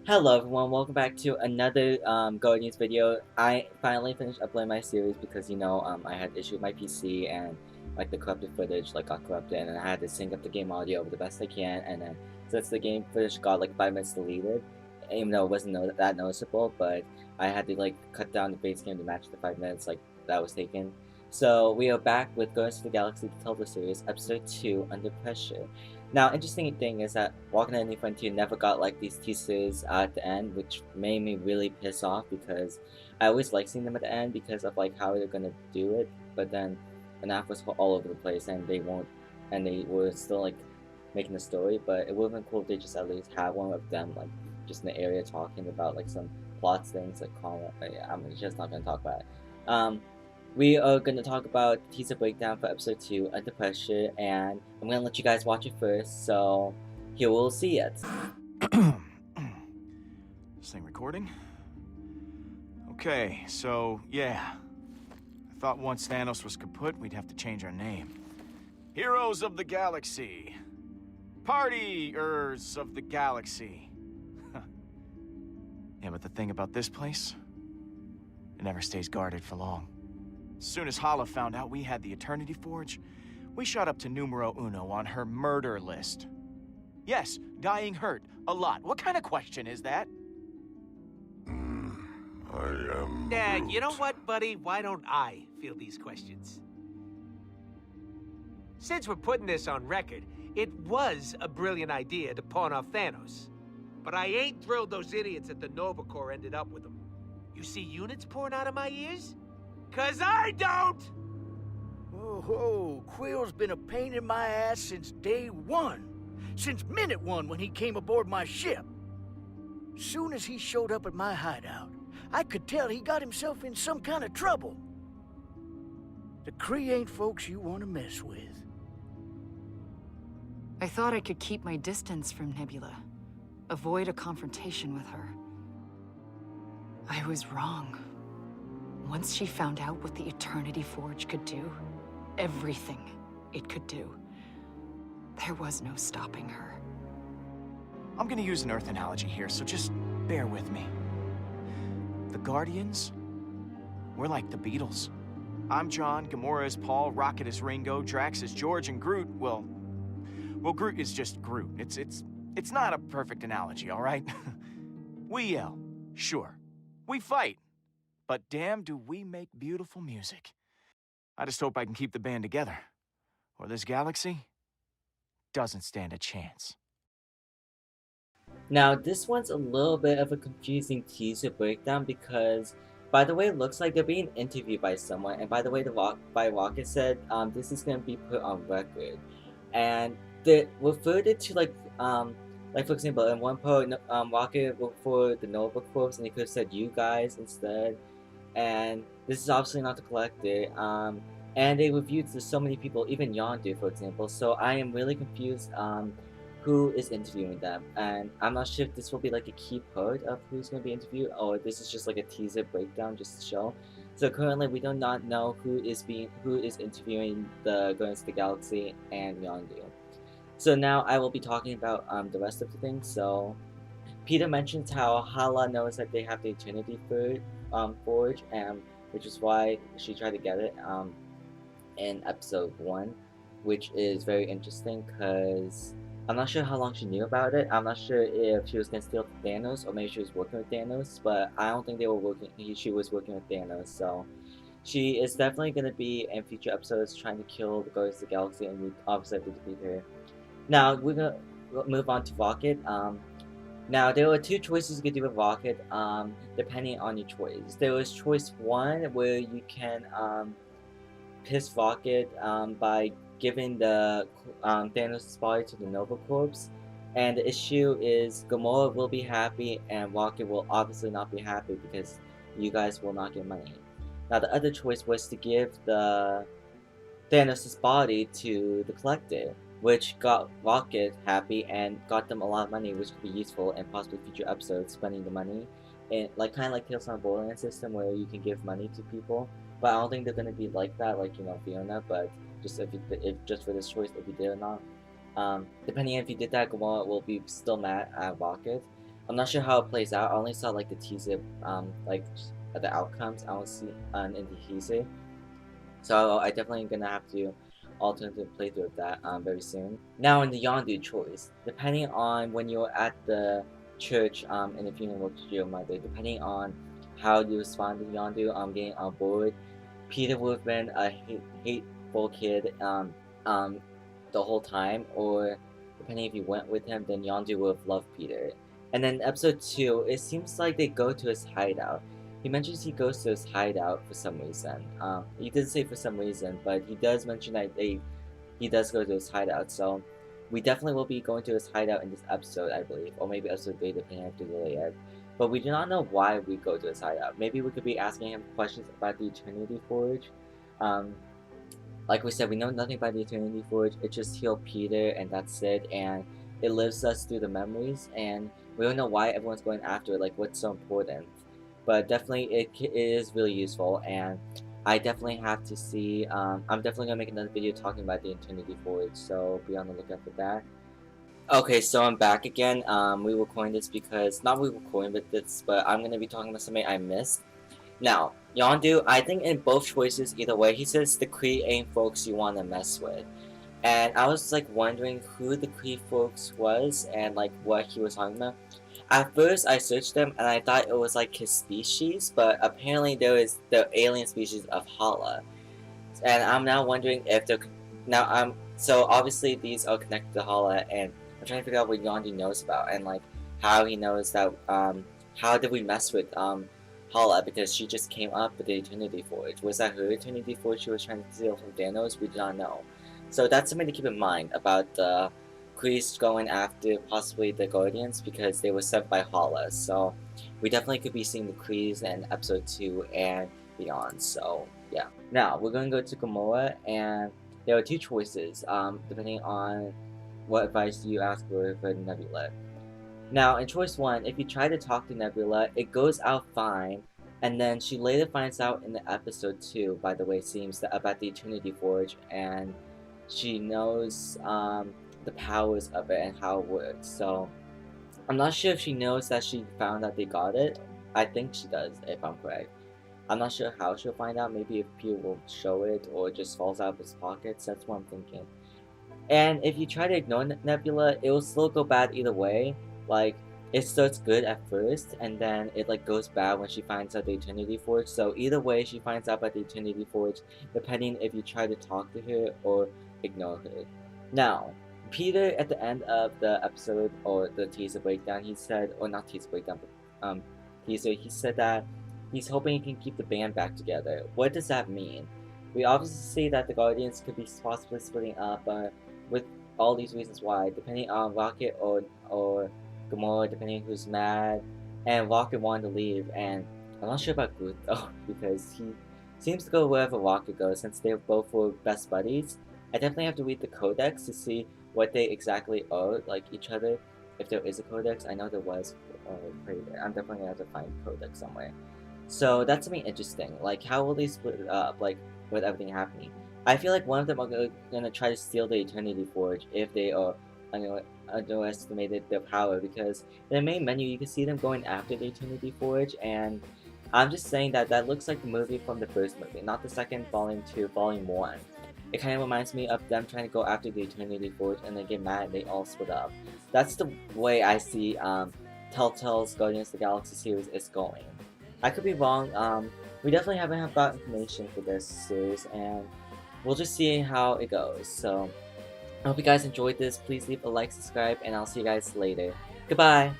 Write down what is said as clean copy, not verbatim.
Hello everyone, welcome back to another Guardians video. I finally finished uploading my series because I had issue with my PC and like the corrupted footage got corrupted, and I had to sync up the game audio over the best I can, and then since the game footage got like 5 minutes deleted, even though it wasn't that noticeable, but I had to cut down the base game to match the 5 minutes that was taken. So we are back with Guardians of the Galaxy Telltale Series, episode 2, Under Pressure. Now, interesting thing is that Walking on a New Frontier never got these teasers at the end, which made me really piss off because I always like seeing them at the end because of how they're gonna do it. But then the NAF was all over the place, and they were still making the story. But it would have been cool if they just at least had one of them just in the area talking about some plot things I'm just not gonna talk about it. We are going to talk about the teaser breakdown for episode 2, Under Pressure, and I'm going to let you guys watch it first, so here we'll see it. This thing recording? Okay, so yeah. I thought once Thanos was kaput, we'd have to change our name. Heroes of the Galaxy. Partiers of the Galaxy. Yeah, but the thing about this place, it never stays guarded for long. As soon as Hala found out we had the Eternity Forge, we shot up to numero uno on her murder list. Yes, dying hurt. A lot. What kind of question is that? I am Groot. You know what, buddy? Why don't I field these questions? Since we're putting this on record, it was a brilliant idea to pawn off Thanos. But I ain't thrilled those idiots at the Nova Corps ended up with him. You see units pouring out of my ears? 'Cause I don't! Whoa, Quill's been a pain in my ass since day one. Since minute one when he came aboard my ship. Soon as he showed up at my hideout, I could tell he got himself in some kind of trouble. The Kree ain't folks you want to mess with. I thought I could keep my distance from Nebula. Avoid a confrontation with her. I was wrong. Once she found out what the Eternity Forge could do, everything it could do, there was no stopping her. I'm gonna use an Earth analogy here, so just bear with me. The Guardians, we're like the Beatles. I'm John, Gamora is Paul, Rocket is Ringo, Drax is George, and Groot, well, Groot is just Groot. It's not a perfect analogy, all right? We yell, sure. We fight. But damn, do we make beautiful music. I just hope I can keep the band together, or this galaxy doesn't stand a chance. Now, this one's a little bit of a confusing teaser breakdown because, by the way, it looks like they're being interviewed by someone, and by the way, Rocket said this is going to be put on record. And they referred it to for example, in one part, Rocket referred the Nova Corps, and they could have said you guys instead. And this is obviously not the collector, and they reviewed to so many people, even Yondu, for example, so I am really confused who is interviewing them, and I'm not sure if this will be a key part of who's going to be interviewed, or this is just a teaser breakdown just to show. So currently we do not know who is interviewing the Guardians of the Galaxy and Yondu. So now I will be talking about the rest of the things. So Peter mentions how Hala knows that they have the Eternity Forge, and which is why she tried to get it in episode 1, which is very interesting because I'm not sure how long she knew about it. I'm not sure if she was gonna steal Thanos or maybe she was working with Thanos, but I don't think they were working. She was working with Thanos, so she is definitely gonna be in future episodes trying to kill the Guardians of the Galaxy, and we obviously have to defeat her. Now we're gonna move on to Rocket. Now, there were 2 choices you could do with Rocket, depending on your choice. There was choice 1, where you can piss Rocket by giving the Thanos' body to the Nova Corps. And the issue is Gamora will be happy, and Rocket will obviously not be happy because you guys will not get money. Now, the other choice was to give the Thanos' body to the Collector, which got Rocket happy and got them a lot of money, which could be useful in possibly future episodes, spending the money. And kind of like Tales from the Borderlands system where you can give money to people. But I don't think they're going to be like that, Fiona, but just just for this choice, if you did or not. Depending on if you did that, Gamora will be still mad at Rocket. I'm not sure how it plays out. I only saw like the teaser, like the outcomes. I don't see in the teaser. So I definitely gonna have to alternative playthrough of that very soon. Now in the Yondu choice, depending on when you're at the church in the funeral to your mother, depending on how you respond to Yondu getting on board, Peter would have been a hateful kid the whole time, or depending if you went with him, then Yondu would have loved Peter. And then episode 2, it seems like they go to his hideout. He mentions he goes to his hideout for some reason. He didn't say for some reason, but he does mention that he does go to his hideout. So we definitely will be going to his hideout in this episode, I believe, or maybe episode 3, depending on if they delay it. But we do not know why we go to his hideout. Maybe we could be asking him questions about the Eternity Forge. Like we said, we know nothing about the Eternity Forge. It just healed Peter, and that's it. And it lives us through the memories, and we don't know why everyone's going after it. Like, what's so important? But definitely, it is really useful, and I definitely have to see. I'm definitely gonna make another video talking about the Eternity Forge, so be on the lookout for that. Okay, so I'm back again. We recording this because not we recording with this, but I'm gonna be talking about something I missed. Now, Yondu, I think in both choices, either way, he says the Kree ain't folks you want to mess with. And I was like wondering who the Kree folks was and like what he was talking about. At first, I searched them and I thought it was like his species, but apparently there is the alien species of Hala. And I'm now wondering if they're so obviously these are connected to Hala, and I'm trying to figure out what Yondu knows about and like how he knows that how did we mess with Hala, because she just came up with the Eternity Forge. Was that her Eternity Forge she was trying to steal from Thanos? We do not know. So that's something to keep in mind about the Krees going after possibly the Guardians, because they were sent by Hala. So we definitely could be seeing the Krees in episode 2 and beyond. So yeah. Now we're going to go to Gamora, and there are two choices depending on what advice you ask for Nebula. Now, in choice 1, if you try to talk to Nebula, it goes out fine, and then she later finds out in the episode 2, by the way, it seems, about the Eternity Forge, and she knows the powers of it and how it works. So, I'm not sure if she knows that she found out they got it. I think she does, if I'm correct. I'm not sure how she'll find out. Maybe if Peter will show it, or it just falls out of his pockets. That's what I'm thinking. And if you try to ignore Nebula, it will still go bad either way. Like, it starts good at first, and then it like goes bad when she finds out the Eternity Forge. So either way, she finds out about the Eternity Forge, depending if you try to talk to her or ignore her. Now, Peter at the end of the episode, or the teaser breakdown, he said, or not teaser breakdown, but teaser, he said that he's hoping he can keep the band back together. What does that mean? We obviously see that the Guardians could be possibly splitting up, but with all these reasons why, depending on Rocket or Gamora, depending who's mad, and Rocket wanted to leave, and I'm not sure about Groot though, because he seems to go wherever Rocket goes, since they both were best buddies. I definitely have to read the codex to see what they exactly are, like each other, if there is a codex. I know there was, I'm definitely gonna have to find a codex somewhere. So that's something interesting, like how will they split it up, like with everything happening? I feel like one of them are gonna try to steal the Eternity Forge if they are underestimated their power, because in the main menu you can see them going after the Eternity Forge, and I'm just saying that that looks like the movie from the first movie, not the second volume 2, volume 1. It kind of reminds me of them trying to go after the Eternity Forge and they get mad and they all split up. That's the way I see Telltale's Guardians of the Galaxy series is going. I could be wrong. We definitely haven't got information for this series, and we'll just see how it goes. So I hope you guys enjoyed this. Please leave a like, subscribe, and I'll see you guys later. Goodbye!